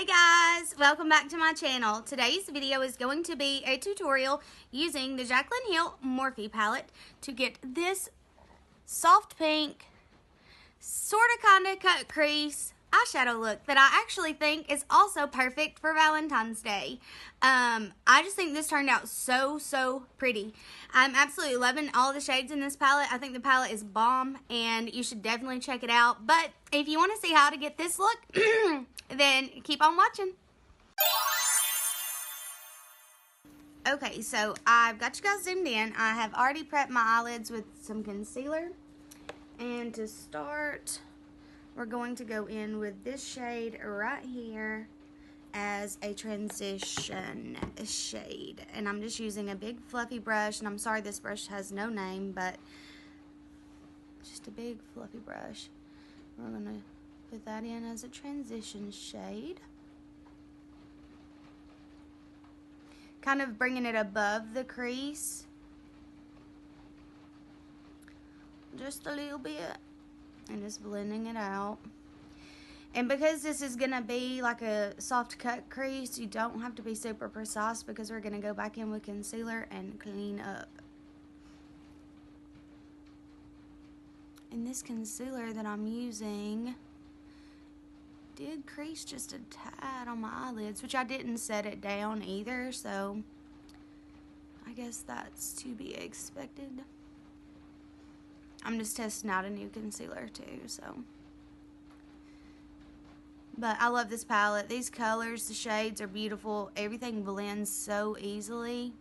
Hey guys, welcome back to my channel. Today's video is going to be a tutorial using the Jaclyn Hill Morphe palette to get this soft pink, sorta kinda cut crease eyeshadow look that I actually think is also perfect for Valentine's Day. I just think this turned out so pretty. I'm absolutely loving all the shades in this palette. I think the palette is bomb and you should definitely check it out. But if you want to see how to get this look, then keep on watching. Okay, so I've got you guys zoomed in. I have already prepped my eyelids with some concealer. And to start, we're going to go in with this shade right here as a transition shade. And I'm just using a big fluffy brush. And I'm sorry this brush has no name, but just a big fluffy brush. We're going to put that in as a transition shade. Kind of bringing it above the crease. Just a little bit. And just blending it out. And because this is going to be like a soft cut crease, you don't have to be super precise because we're going to go back in with concealer and clean up. And this concealer that I'm using did crease just a tad on my eyelids, which I didn't set it down either, so I guess that's to be expected. I'm just testing out a new concealer too, so. But I love this palette. These colors, the shades are beautiful. Everything blends so easily.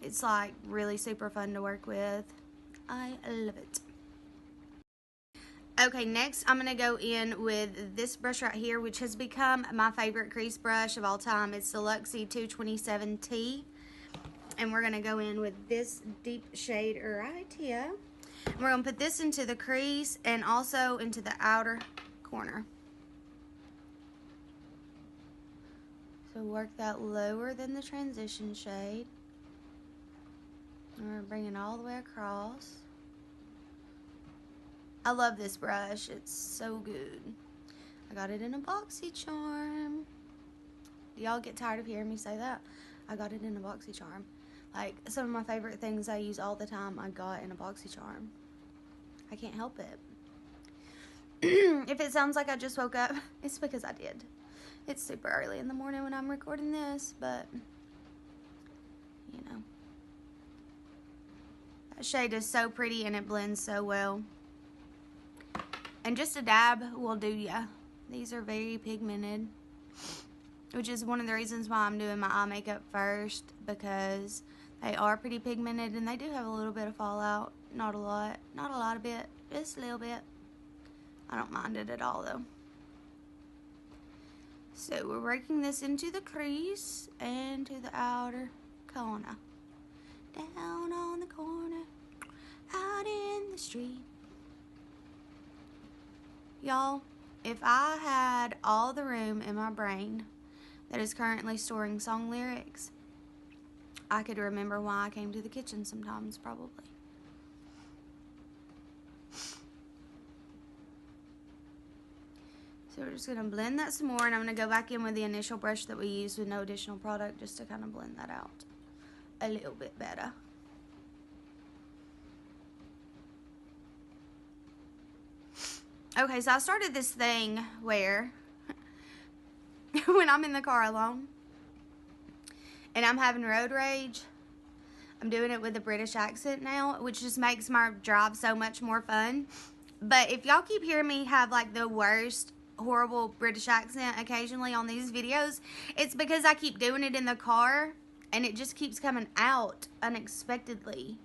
It's like really super fun to work with. I love it. Okay, next I'm going to go in with this brush right here, which has become my favorite crease brush of all time. It's the Luxie 227T. And we're going to go in with this deep shade right here. And we're going to put this into the crease and also into the outer corner. So work that lower than the transition shade. And we're bringing it all the way across. I love this brush. It's so good. I got it in a BoxyCharm. Do y'all get tired of hearing me say that? I got it in a BoxyCharm. Like, some of my favorite things I use all the time, I got in a BoxyCharm. I can't help it. If it sounds like I just woke up, it's because I did. It's super early in the morning when I'm recording this, but, you know. That shade is so pretty and it blends so well. And just a dab will do ya. These are very pigmented, which is one of the reasons why I'm doing my eye makeup first, because they are pretty pigmented and they do have a little bit of fallout. Not a lot. Not a lot of it. Just a little bit. I don't mind it at all though. So we're working this into the crease and to the outer corner. Down on the corner. Out in the street. Y'all, if I had all the room in my brain that is currently storing song lyrics, I could remember why I came to the kitchen sometimes, probably. So we're just going to blend that some more, and I'm going to go back in with the initial brush that we used with no additional product just to kind of blend that out a little bit better. Okay, so I started this thing where when I'm in the car alone and I'm having road rage, I'm doing it with a British accent now, which just makes my drive so much more fun. But if y'all keep hearing me have like the worst horrible British accent occasionally on these videos, it's because I keep doing it in the car and it just keeps coming out unexpectedly.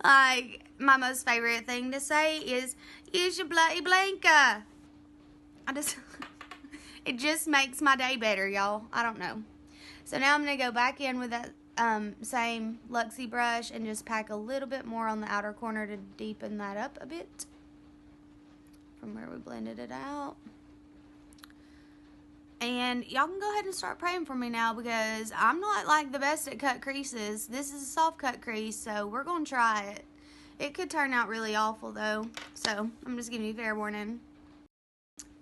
Like, my most favorite thing to say is, use your bloody blanket. It just makes my day better, y'all. I don't know. So now I'm going to go back in with that same Luxie brush and just pack a little bit more on the outer corner to deepen that up a bit from where we blended it out. And y'all can go ahead and start praying for me now, because I'm not like the best at cut creases. This is a soft cut crease, so we're going to try it. It could turn out really awful though, so I'm just giving you fair warning.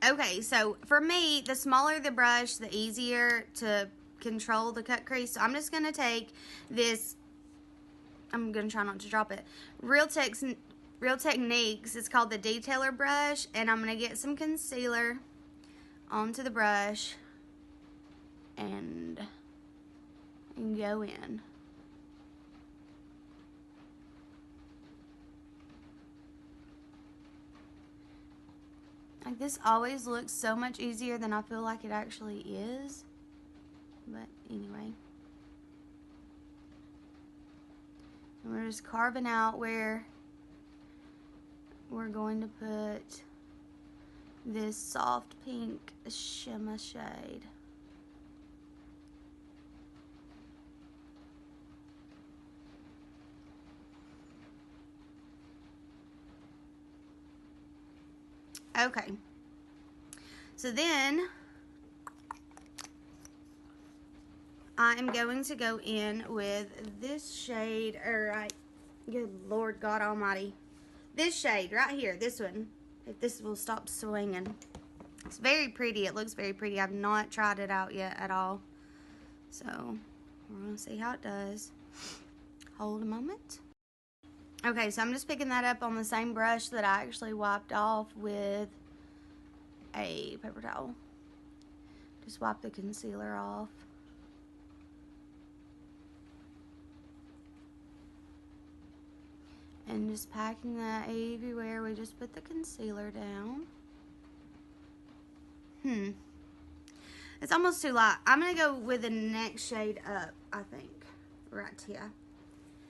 Okay, so for me, the smaller the brush, the easier to control the cut crease. So I'm just going to take this, I'm going to try not to drop it, Real Techniques, it's called the Detailer brush, and I'm going to get some concealer onto the brush and go in. Like, this always looks so much easier than I feel like it actually is. But anyway. And we're just carving out where we're going to put this soft pink shimmer shade. Okay, so then I am going to go in with this shade, good Lord God Almighty, this shade right here, this one, if this will stop swinging. It's very pretty, it looks very pretty. I've not tried it out yet at all, so we're gonna see how it does. Hold a moment. Okay, so I'm just picking that up on the same brush that I actually wiped off with a paper towel. Just wipe the concealer off. And just packing that everywhere. We just put the concealer down. It's almost too light. I'm going to go with the next shade up, I think. Right here.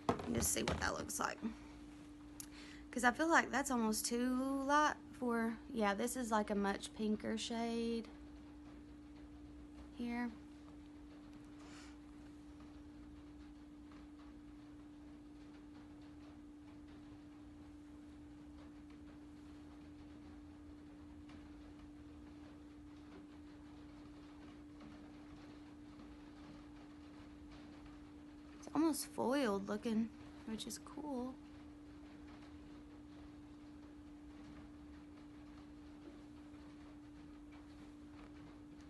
And just see what that looks like. Because I feel like that's almost too light for, yeah, this is like a much pinker shade here. It's almost foiled looking, which is cool.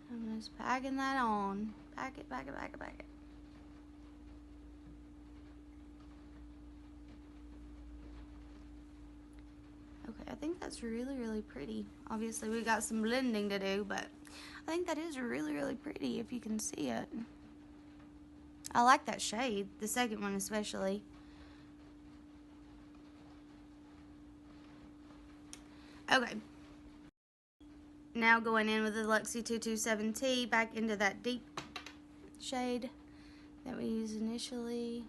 I'm just packing that on. Pack it, pack it, pack it, pack it. Okay, I think that's really, really pretty. Obviously, we got some blending to do, but I think that is really, really pretty if you can see it. I like that shade, the second one especially. Okay. Now going in with the Luxie 227T back into that deep shade that we used initially.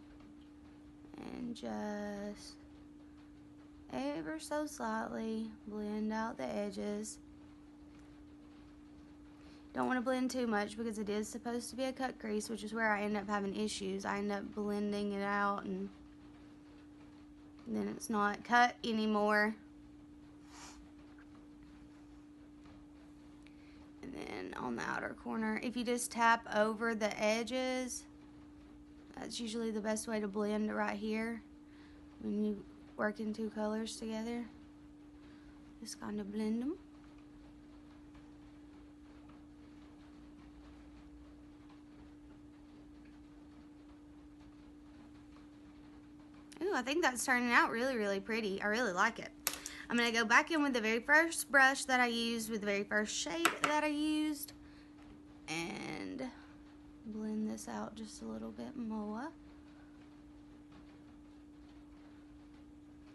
And just ever so slightly blend out the edges. Don't want to blend too much because it is supposed to be a cut crease, which is where I end up having issues. I end up blending it out and then it's not cut anymore. And then on the outer corner, if you just tap over the edges, that's usually the best way to blend right here when you work in two colors together. Just kind of blend them. Ooh, I think that's turning out really, really pretty. I really like it. I'm going to go back in with the very first brush that I used, with the very first shade that I used, and blend this out just a little bit more.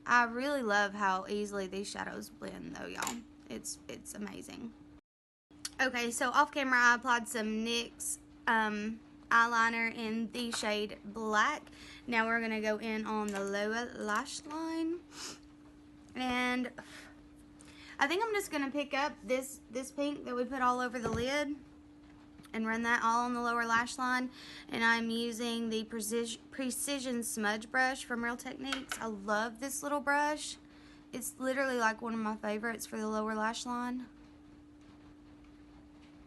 I really love how easily these shadows blend though, y'all. It's amazing. Okay, so off camera I applied some NYX eyeliner in the shade Black. Now we're going to go in on the lower lash line. And I think I'm just going to pick up this pink that we put all over the lid and run that all on the lower lash line. And I'm using the Precision Smudge Brush from Real Techniques. I love this little brush. It's literally like one of my favorites for the lower lash line.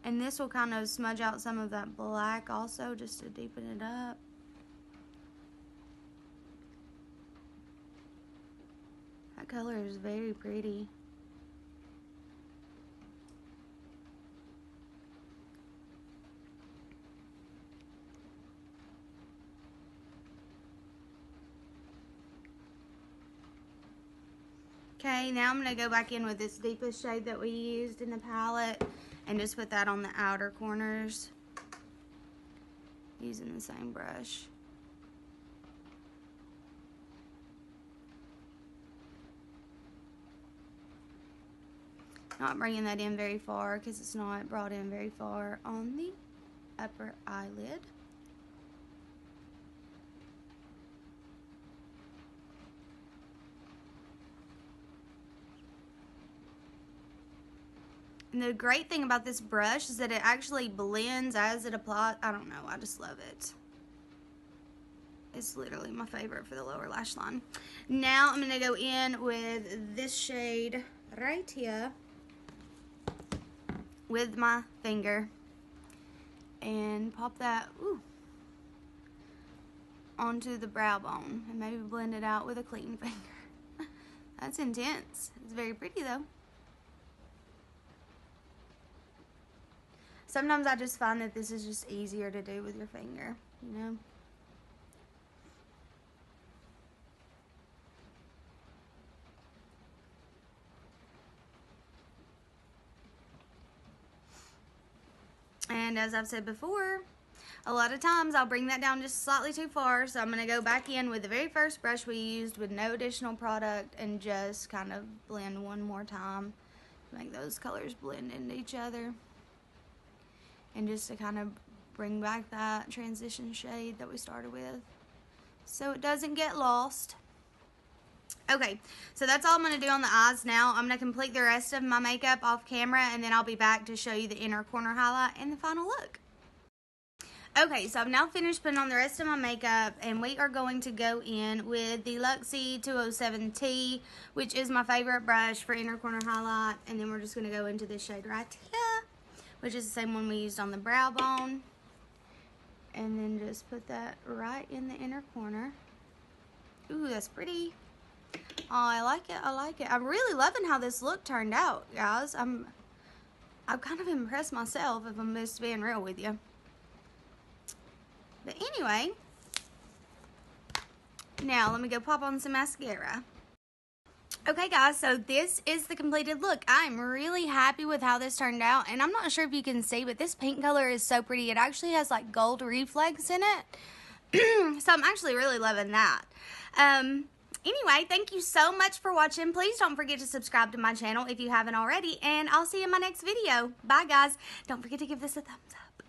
And this will kind of smudge out some of that black also, just to deepen it up. That color is very pretty. Okay, now I'm going to go back in with this deepest shade that we used in the palette and just put that on the outer corners using the same brush. Not bringing that in very far because it's not brought in very far on the upper eyelid. And the great thing about this brush is that it actually blends as it applies. I don't know, I just love it. It's literally my favorite for the lower lash line. Now I'm going to go in with this shade right here with my finger and pop that onto the brow bone and maybe blend it out with a clean finger. That's intense. It's very pretty though. Sometimes I just find that this is just easier to do with your finger, you know? And as I've said before, a lot of times I'll bring that down just slightly too far. So I'm going to go back in with the very first brush we used with no additional product and just kind of blend one more time to make those colors blend into each other. And just to kind of bring back that transition shade that we started with so it doesn't get lost. Okay, so that's all I'm going to do on the eyes now. I'm going to complete the rest of my makeup off camera and then I'll be back to show you the inner corner highlight and the final look. Okay, so I've now finished putting on the rest of my makeup and we are going to go in with the Luxie 207T, which is my favorite brush for inner corner highlight, and then we're just going to go into this shade right here, which is the same one we used on the brow bone, and then just put that right in the inner corner. Ooh, that's pretty. Oh, I like it. I like it. I'm really loving how this look turned out, guys. I'm kind of impressed myself, if I'm just being real with you. But anyway, now let me go pop on some mascara. Okay guys, so this is the completed look. I'm really happy with how this turned out, and I'm not sure if you can see, but this pink color is so pretty. It actually has like gold reflex in it. So I'm actually really loving that. Anyway, thank you so much for watching. Please don't forget to subscribe to my channel if you haven't already, and I'll see you in my next video. Bye guys. Don't forget to give this a thumbs up.